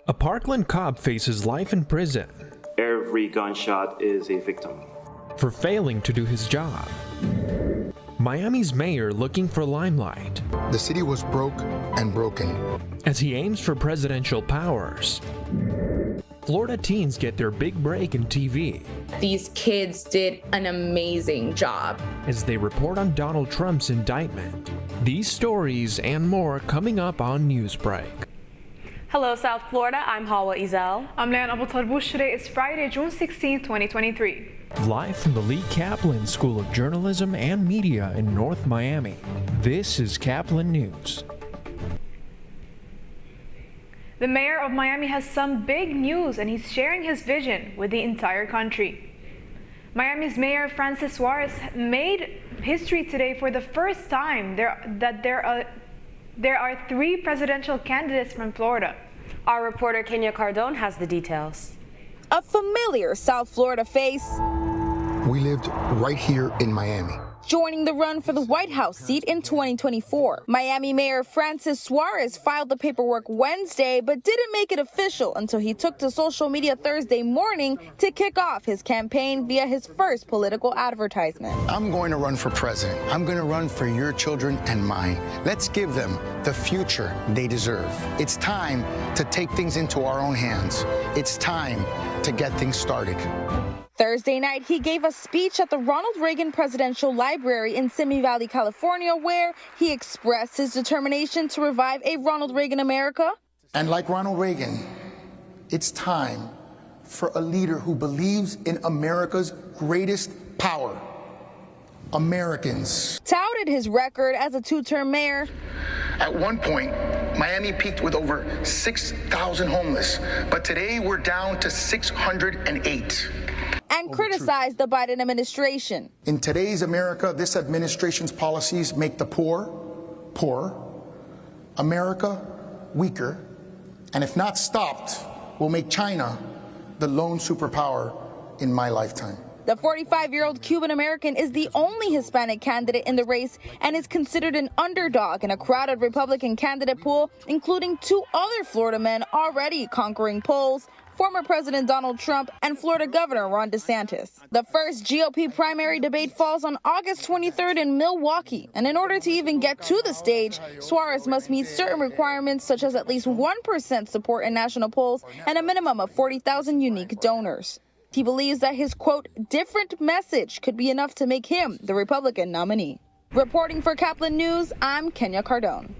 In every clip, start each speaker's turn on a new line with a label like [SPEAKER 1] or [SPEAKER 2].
[SPEAKER 1] A Parkland cop faces life in prison
[SPEAKER 2] Every gunshot is a victim.
[SPEAKER 1] for failing to do his job. Miami's mayor looking for limelight
[SPEAKER 3] The city was broke and broken.
[SPEAKER 1] as he aims for presidential powers. Florida teens get their big break in TV
[SPEAKER 4] These kids did an amazing job.
[SPEAKER 1] as they report on Donald Trump's indictment. These stories and more coming up on Newsbreak.
[SPEAKER 5] Hello, South Florida. I'm Hawa Ezel.
[SPEAKER 6] I'm Leanne Abu-Tarbush. Today is Friday, June 16, 2023.
[SPEAKER 1] Live from the Lee Caplin School of Journalism and Media in North Miami, this is Caplin News.
[SPEAKER 6] The mayor of Miami has some big news and he's sharing his vision with the entire country. Miami's Mayor Francis Suarez made history today for the first time there are 3 presidential candidates from Florida.
[SPEAKER 5] Our reporter Kenya Cardone has the details.
[SPEAKER 7] A familiar South Florida face
[SPEAKER 3] We lived right here in Miami.
[SPEAKER 7] joining the run for the White House seat in 2024. Miami Mayor Francis Suarez filed the paperwork Wednesday, but didn't make it official until he took to social media Thursday morning to kick off his campaign via his first political advertisement.
[SPEAKER 3] I'm going to run for president. I'm going to run for your children and mine. Let's give them the future they deserve. It's time to take things into our own hands. It's time to get things started.
[SPEAKER 7] Thursday night, he gave a speech at the Ronald Reagan Presidential Library in Simi Valley, California, where he expressed his determination to revive a Ronald Reagan America.
[SPEAKER 3] And like Ronald Reagan, it's time for a leader who believes in America's greatest power, Americans.
[SPEAKER 7] Touted his record as a 2-term mayor.
[SPEAKER 3] At one point, Miami peaked with over 6,000 homeless, but today we're down to 608.
[SPEAKER 7] And criticized the Biden administration.
[SPEAKER 3] In today's America, this administration's policies make the poor poorer, America weaker, and if not stopped, will make China the lone superpower in my lifetime.
[SPEAKER 7] The 45-year-old Cuban American is the only Hispanic candidate in the race and is considered an underdog in a crowded Republican candidate pool, including 2 other Florida men already conquering polls: former President Donald Trump and Florida Governor Ron DeSantis. The first GOP primary debate falls on August 23rd in Milwaukee, and in order to even get to the stage, Suarez must meet certain requirements such as at least 1% support in national polls and a minimum of 40,000 unique donors. He believes that his, quote, different message could be enough to make him the Republican nominee. Reporting for Caplin News, I'm Kenya Cardone.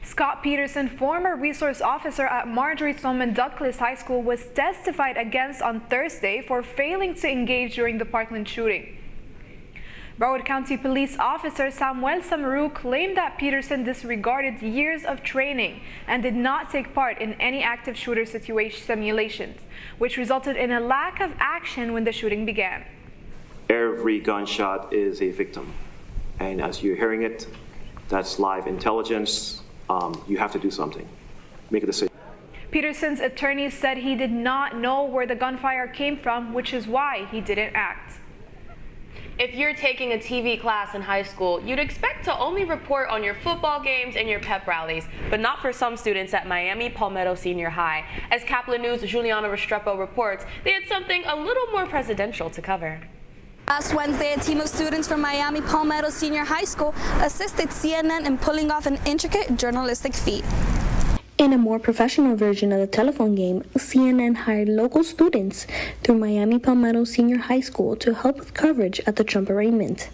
[SPEAKER 6] Scott Peterson, former resource officer at Marjorie Stoneman Douglas High School, was testified against on Thursday for failing to engage during the Parkland shooting. Broward County Police Officer Samuel Samaru claimed that Peterson disregarded years of training and did not take part in any active shooter situation simulations, which resulted in a lack of action when the shooting began.
[SPEAKER 2] Every gunshot is a victim. And as you're hearing it, that's live intelligence. You have to do something. Make a decision.
[SPEAKER 6] Peterson's attorney said he did not know where the gunfire came from, which is why he didn't act.
[SPEAKER 5] If you're taking a TV class in high school, you'd expect to only report on your football games and your pep rallies, but not for some students at Miami Palmetto Senior High. As Caplin News' Juliana Restrepo reports, they had something a little more presidential to cover.
[SPEAKER 8] Last Wednesday, a team of students from Miami Palmetto Senior High School assisted CNN in pulling off an intricate journalistic feat.
[SPEAKER 9] In a more professional version of the telephone game, CNN hired local students through Miami Palmetto Senior High School to help with coverage at the Trump arraignment.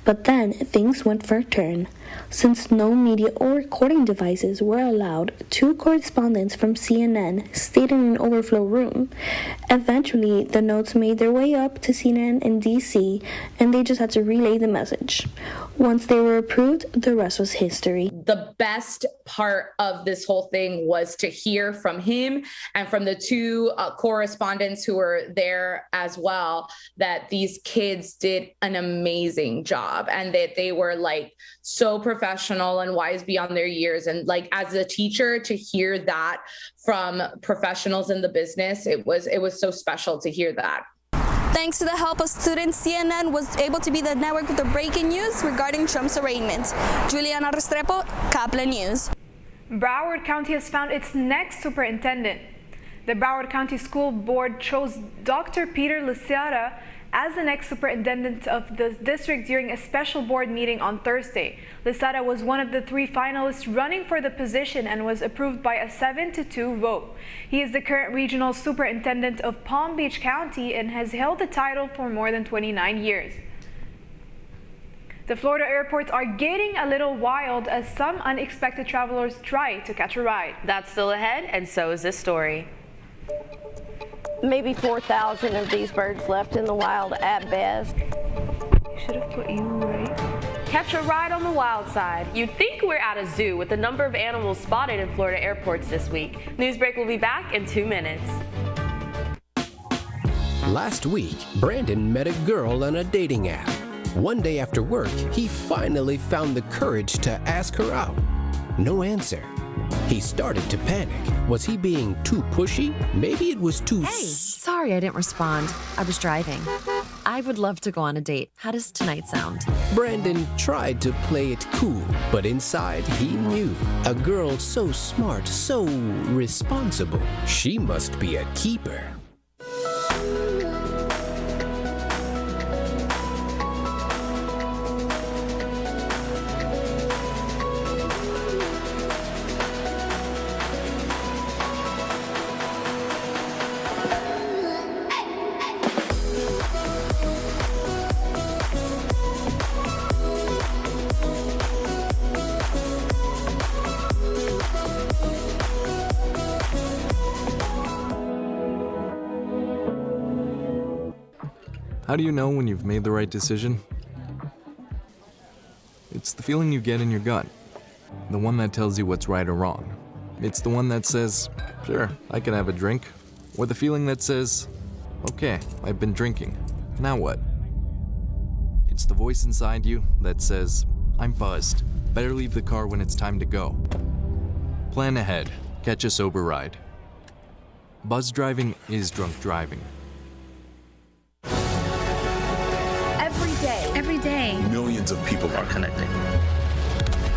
[SPEAKER 9] But then things went for a turn. Since no media or recording devices were allowed, 2 correspondents from CNN stayed in an overflow room. Eventually, the notes made their way up to CNN in D.C., and they just had to relay the message. Once they were approved, the rest was history.
[SPEAKER 4] The best part of this whole thing was to hear from him and from the 2 correspondents who were there as well, that these kids did an amazing job and that they were like so professional and wise beyond their years. And like as a teacher, to hear that from professionals in the business, it was so special to hear that.
[SPEAKER 8] Thanks to the help of students, CNN was able to be the network with the breaking news regarding Trump's arraignment. Juliana Restrepo, Caplin News.
[SPEAKER 6] Broward County has found its next superintendent. The Broward County School Board chose Dr. Peter Lisiada as the next superintendent of the district during a special board meeting on Thursday. Lisiada was one of the 3 finalists running for the position and was approved by a 7-2 vote. He is the current regional superintendent of Palm Beach County and has held the title for more than 29 years. The Florida airports are getting a little wild as some unexpected travelers try to catch a ride.
[SPEAKER 5] That's still ahead, and so is this story.
[SPEAKER 10] Maybe 4,000 of these birds left in the wild at best.
[SPEAKER 6] Should have put you right.
[SPEAKER 5] Catch a ride on the wild side. You'd think we're at a zoo with the number of animals spotted in Florida airports this week. Newsbreak will be back in 2 minutes.
[SPEAKER 11] Last week, Brandon met a girl on a dating app. One day after work, he finally found the courage to ask her out. No answer. He started to panic. Was he being too pushy? Maybe it was too...
[SPEAKER 12] Hey, sorry I didn't respond. I was driving. I would love to go on a date. How does tonight sound?
[SPEAKER 11] Brandon tried to play it cool, but inside he knew. A girl so smart, so responsible. She must be a keeper.
[SPEAKER 13] How do you know when you've made the right decision? It's the feeling you get in your gut. The one that tells you what's right or wrong. It's the one that says, sure, I can have a drink. Or the feeling that says, okay, I've been drinking. Now what? It's the voice inside you that says, I'm buzzed. Better leave the car when it's time to go. Plan ahead. Catch a sober ride. Buzz driving is drunk driving.
[SPEAKER 14] Every day,
[SPEAKER 15] millions of people are connecting.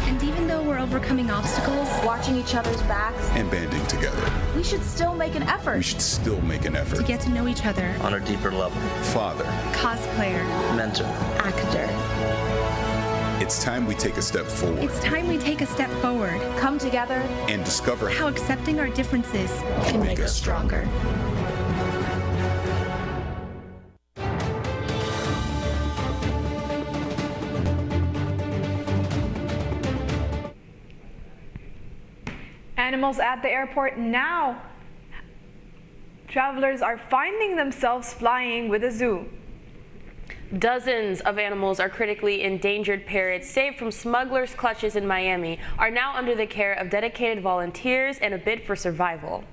[SPEAKER 14] And even though we're overcoming obstacles,
[SPEAKER 16] watching each other's backs,
[SPEAKER 15] and banding together,
[SPEAKER 16] we should still make an effort.
[SPEAKER 15] We should still make an effort
[SPEAKER 14] to get to know each other
[SPEAKER 17] on a deeper level.
[SPEAKER 15] Father,
[SPEAKER 14] cosplayer,
[SPEAKER 17] mentor,
[SPEAKER 14] actor.
[SPEAKER 15] It's time we take a step forward.
[SPEAKER 14] It's time we take a step forward.
[SPEAKER 16] Come together
[SPEAKER 15] and discover
[SPEAKER 14] how accepting our differences
[SPEAKER 15] can make us stronger.
[SPEAKER 6] Animals at the airport now. Travelers are finding themselves flying with a zoo.
[SPEAKER 5] Dozens of animals are critically endangered parrots saved from smugglers' clutches in Miami are now under the care of dedicated volunteers in a bid for survival.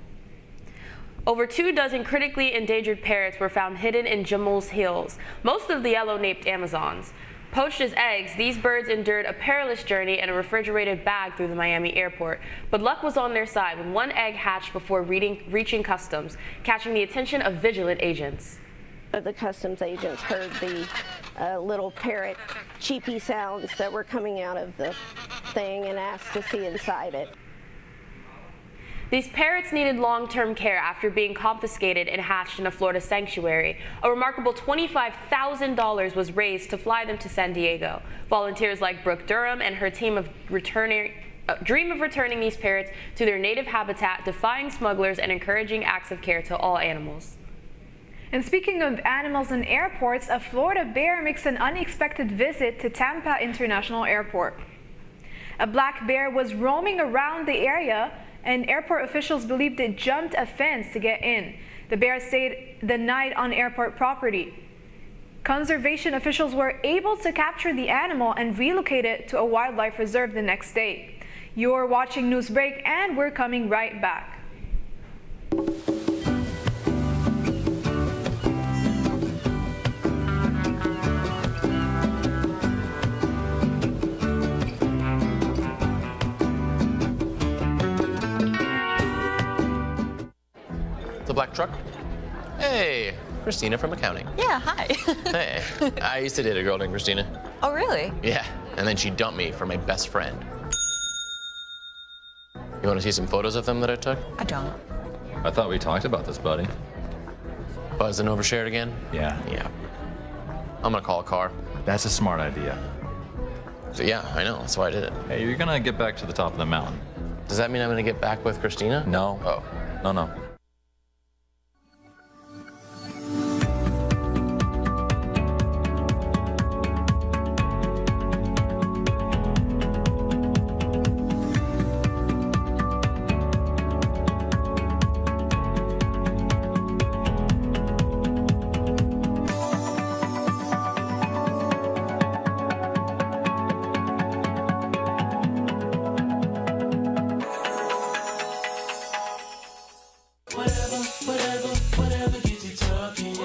[SPEAKER 5] Over 24 critically endangered parrots were found hidden in Jamal's Hills, most of the yellow-naped Amazons. Poached as eggs, these birds endured a perilous journey in a refrigerated bag through the Miami airport, but luck was on their side when one egg hatched before reaching customs, catching the attention of vigilant agents.
[SPEAKER 10] The customs agents heard the little parrot cheepy sounds that were coming out of the thing and asked to see inside it.
[SPEAKER 5] These parrots needed long-term care after being confiscated and hatched in a Florida sanctuary. A remarkable $25,000 was raised to fly them to San Diego. Volunteers like Brooke Durham and her team dream of returning these parrots to their native habitat, defying smugglers and encouraging acts of care to all animals.
[SPEAKER 6] And speaking of animals and airports, a Florida bear makes an unexpected visit to Tampa International Airport. A black bear was roaming around the area, and airport officials believed it jumped a fence to get in. The bear stayed the night on airport property. Conservation officials were able to capture the animal and relocate it to a wildlife reserve the next day. You're watching Newsbreak, and we're coming right back.
[SPEAKER 18] The black truck? Hey, Christina from accounting.
[SPEAKER 19] Yeah, hi.
[SPEAKER 18] Hey, I used to date a girl named Christina.
[SPEAKER 19] Oh, really?
[SPEAKER 18] Yeah, and then she dumped me for my best friend. You want to see some photos of them that I took?
[SPEAKER 19] I don't.
[SPEAKER 17] I thought we talked about this, buddy.
[SPEAKER 18] Buzz and overshared again?
[SPEAKER 17] Yeah.
[SPEAKER 18] Yeah. I'm gonna call a car.
[SPEAKER 17] That's a smart idea.
[SPEAKER 18] So yeah, I know. That's why I did it.
[SPEAKER 17] Hey, you're gonna get back to the top of the mountain.
[SPEAKER 18] Does that mean I'm gonna get back with Christina?
[SPEAKER 17] No.
[SPEAKER 18] Oh.
[SPEAKER 17] No.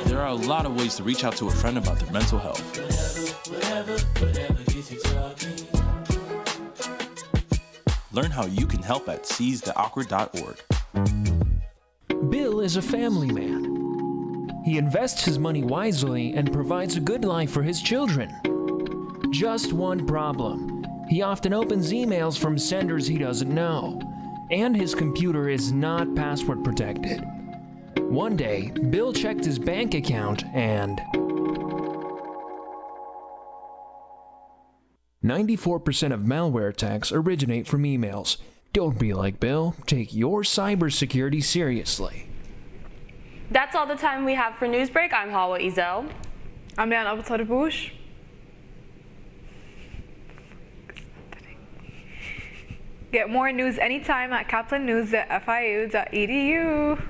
[SPEAKER 19] There are a lot of ways to reach out to a friend about their mental health. Learn how you can help at seizetheawkward.org.
[SPEAKER 1] Bill is a family man. He invests his money wisely and provides a good life for his children. Just one problem. He often opens emails from senders he doesn't know, and his computer is not password protected. One day, Bill checked his bank account and 94% of malware attacks originate from emails. Don't be like Bill. Take your cybersecurity seriously.
[SPEAKER 5] That's all the time we have for Newsbreak. I'm Hawa Ezel.
[SPEAKER 6] I'm Leon Abutarbush. Get more news anytime at caplinnews.fiu.edu.